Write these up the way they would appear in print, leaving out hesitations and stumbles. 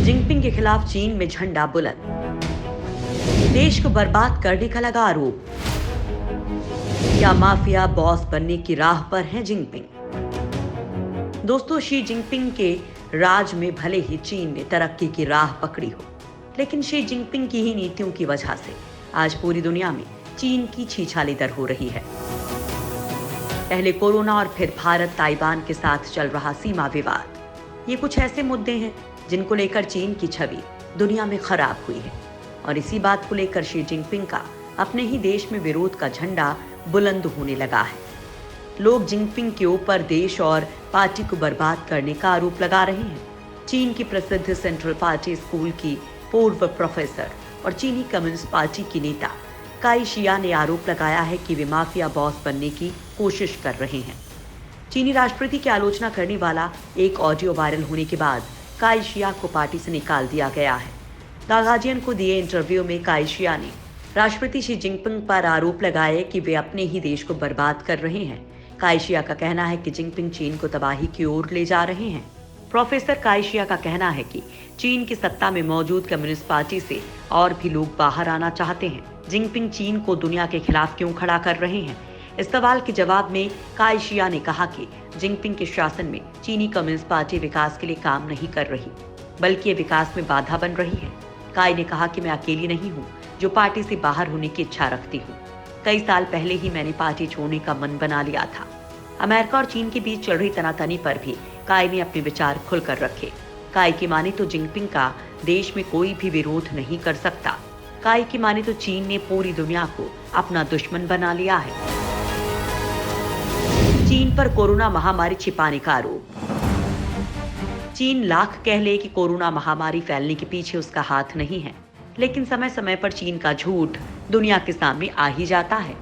Jinping के खिलाफ चीन में झंडा बुलंद। देश को बर्बाद करने का लगा आरोप। क्या माफिया बॉस बनने की राह पर है जिनपिंग? दोस्तों, शी जिनपिंग के राज में भले ही चीन ने तरक्की की राह पकड़ी हो, लेकिन शी जिनपिंग की ही नीतियों की वजह से आज पूरी दुनिया में चीन की छीछालीदर हो रही है। पहले कोरोना और फिर भारत ताइवान के साथ चल रहा सीमा विवाद, ये कुछ ऐसे मुद्दे हैं जिनको लेकर चीन की छवि दुनिया में खराब हुई है। और इसी बात को लेकर शी जिनपिंग का अपने ही देश में विरोध का झंडा बुलंद होने लगा है। लोग जिनपिंग के ऊपर देश और पार्टी को बर्बाद करने का आरोप लगा रहे हैं। चीन की प्रसिद्ध सेंट्रल पार्टी स्कूल की पूर्व प्रोफेसर और चीनी कम्युनिस्ट पार्टी की नेता काई शिया ने आरोप लगाया है कि वे माफिया बॉस बनने की कोशिश कर रहे हैं। चीनी राष्ट्रपति की आलोचना करने वाला एक ऑडियो वायरल होने के बाद काई शिया को पार्टी से निकाल दिया गया है। द गार्डियन को दिए इंटरव्यू में काई शिया ने राष्ट्रपति शी जिनपिंग पर आरोप लगाए कि वे अपने ही देश को बर्बाद कर रहे हैं। काई शिया का कहना है कि जिनपिंग चीन को तबाही की ओर ले जा रहे हैं। प्रोफेसर काई शिया का कहना है कि चीन की सत्ता में मौजूद कम्युनिस्ट पार्टी से और भी लोग बाहर आना चाहते हैं। जिनपिंग चीन को दुनिया के खिलाफ क्यों खड़ा कर रहे हैं? इस सवाल के जवाब में काई शिया ने कहा कि जिनपिंग के शासन में चीनी कम्युनिस्ट पार्टी विकास के लिए काम नहीं कर रही, बल्कि ये विकास में बाधा बन रही है। काई ने कहा कि मैं अकेली नहीं हूँ जो पार्टी से बाहर होने की इच्छा रखती हूँ। कई साल पहले ही मैंने पार्टी छोड़ने का मन बना लिया था। अमेरिका और चीन के बीच चल रही तनातनी पर भी काई ने अपने विचार खुलकर रखे। काई की माने तो जिनपिंग का देश में कोई भी विरोध नहीं कर सकता। काई की माने तो चीन ने पूरी दुनिया को अपना दुश्मन बना लिया है। चीन पर कोरोना महामारी छिपाने का आरोप। चीन लाख कह ले कि कोरोना महामारी फैलने के पीछे उसका हाथ नहीं है, लेकिन समय समय पर चीन का झूठ दुनिया के सामने आ ही जाता है।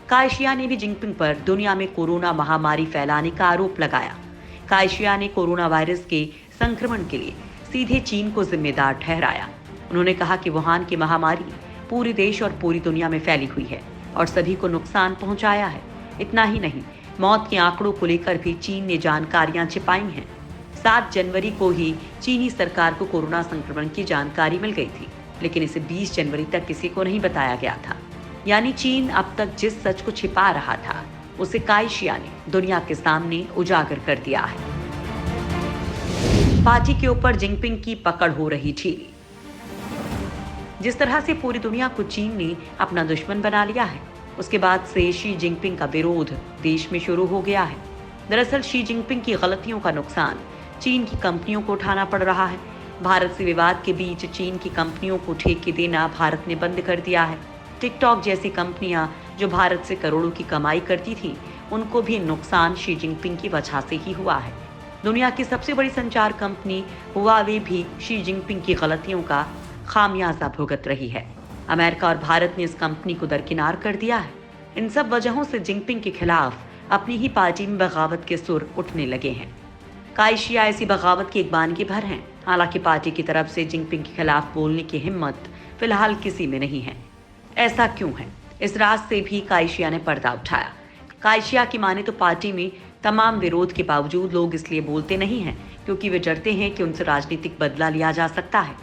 काई शिया ने भी जिनपिंग पर दुनिया में कोरोना महामारी फैलाने का आरोप लगाया। काई शिया ने कोरोना वायरस के संक्रमण के लिए सीधे चीन को जिम्मेदार ठहराया। उन्होंने कहा कि वुहान की महामारी पूरे देश और पूरी दुनिया में फैली हुई है और सभी को नुकसान पहुंचाया है। इतना ही नहीं, मौत के आंकड़ों को लेकर भी चीन ने जानकारियां छिपाई हैं। 7 जनवरी को ही चीनी सरकार को कोरोना संक्रमण की जानकारी मिल गई थी, लेकिन इसे 20 जनवरी तक किसी को नहीं बताया गया था। यानी चीन अब तक जिस सच को छिपा रहा था, उसे काई शिया ने दुनिया के सामने उजागर कर दिया है। पार्टी के ऊपर जिनपिंग की पकड़ हो रही ढीली। जिस तरह से पूरी दुनिया को चीन ने अपना दुश्मन बना लिया है, उसके बाद से शी जिनपिंग का विरोध देश में शुरू हो गया है। दरअसल शी जिनपिंग की गलतियों का नुकसान चीन की कंपनियों को उठाना पड़ रहा है। भारत से विवाद के बीच चीन की कंपनियों को ठेके देना भारत ने बंद कर दिया है। टिकटॉक जैसी कंपनियां जो भारत से करोड़ों की कमाई करती थीं, उनको भी नुकसान शी जिनपिंग की वजह से ही हुआ है। दुनिया की सबसे बड़ी संचार कंपनी हुआवे भी शी जिनपिंग की गलतियों का खामियाजा भुगत रही है। अमेरिका और भारत ने इस कंपनी को दरकिनार कर दिया है। इन सब वजहों से जिनपिंग के खिलाफ अपनी ही पार्टी में बगावत के सुर उठने लगे हैं। काई शिया ऐसी बगावत की एक बानगी भर हैं। हालांकि पार्टी की तरफ से जिनपिंग के खिलाफ बोलने की हिम्मत फिलहाल किसी में नहीं है। ऐसा क्यों है? इस राज से भी काई शिया ने पर्दा उठाया। काई शिया की माने तो पार्टी में तमाम विरोध के बावजूद लोग इसलिए बोलते नहीं हैं क्योंकि वे डरते हैं कि उनसे राजनीतिक बदला लिया जा सकता है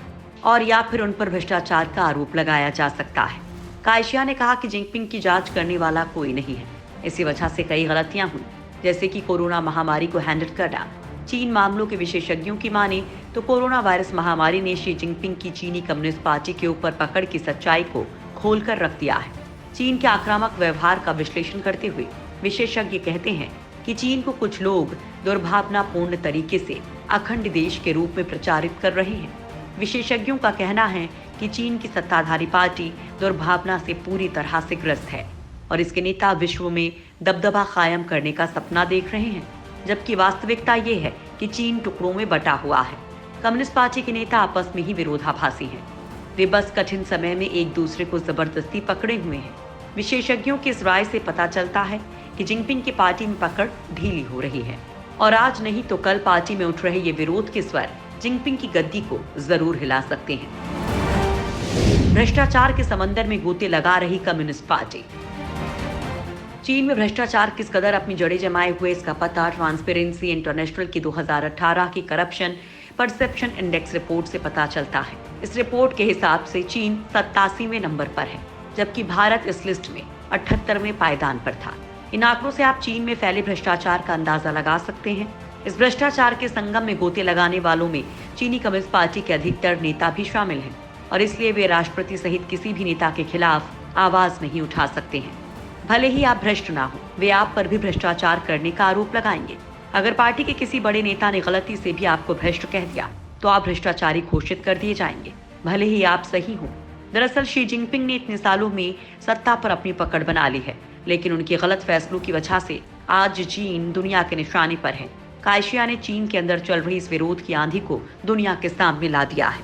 और या फिर उन पर भ्रष्टाचार का आरोप लगाया जा सकता है। काई शिया ने कहा कि जिनपिंग की जांच करने वाला कोई नहीं है। इसी वजह से कई गलतियां हुई, जैसे कि कोरोना महामारी को हैंडल करना। चीन मामलों के विशेषज्ञों की माने तो कोरोना वायरस महामारी ने शी जिनपिंग की चीनी कम्युनिस्ट पार्टी के ऊपर पकड़ की सच्चाई को खोलकर रख दिया है। चीन के आक्रामक व्यवहार का विश्लेषण करते हुए विशेषज्ञ कहते हैं कि चीन को कुछ लोग दुर्भावनापूर्ण तरीके से अखंड देश के रूप में प्रचारित कर रहे हैं। विशेषज्ञों का कहना है कि चीन की सत्ताधारी पार्टी दुर्भावना से पूरी तरह से ग्रस्त है और इसके नेता विश्व में दबदबा कायम करने का सपना देख रहे हैं, जबकि वास्तविकता ये है कि चीन टुकड़ों में बटा हुआ है। कम्युनिस्ट पार्टी के नेता आपस में ही विरोधाभासी हैं। वे बस कठिन समय में एक दूसरे को जबरदस्ती पकड़े हुए हैं। विशेषज्ञों की इस राय से पता चलता है कि जिनपिंग की पार्टी में पकड़ ढीली हो रही है और आज नहीं तो कल पार्टी में उठ रहे ये विरोध के स्वर जिनपिंग की गद्दी को जरूर हिला सकते हैं। भ्रष्टाचार के समंदर में गोते लगा रही कम्युनिस्ट पार्टी। चीन में भ्रष्टाचार किस कदर अपनी जड़ें जमाए हुए, इसका पता ट्रांसपेरेंसी इंटरनेशनल की 2018 की करप्शन परसेप्शन इंडेक्स रिपोर्ट से पता चलता है। इस रिपोर्ट के हिसाब से चीन 87वें नंबर पर है, जबकि भारत इस लिस्ट में 78वें पायदान पर था। इन आंकड़ों से आप चीन में फैले भ्रष्टाचार का अंदाजा लगा सकते हैं। इस भ्रष्टाचार के संगम में गोते लगाने वालों में चीनी कम्युनिस्ट पार्टी के अधिकतर नेता भी शामिल हैं और इसलिए वे राष्ट्रपति सहित किसी भी नेता के खिलाफ आवाज नहीं उठा सकते हैं। भले ही आप भ्रष्ट ना हो, वे आप पर भी भ्रष्टाचार करने का आरोप लगाएंगे। अगर पार्टी के किसी बड़े नेता ने गलती से भी आपको भ्रष्ट कह दिया तो आप भ्रष्टाचारी घोषित कर दिए जाएंगे, भले ही आप सही हो। दरअसल शी जिनपिंग ने इतने सालों में सत्ता पर अपनी पकड़ बना ली है, लेकिन उनके गलत फैसलों की वजह से आज चीन दुनिया के निशाने पर है। कायशिया ने चीन के अंदर चल रही इस विरोध की आंधी को दुनिया के सामने ला दिया है।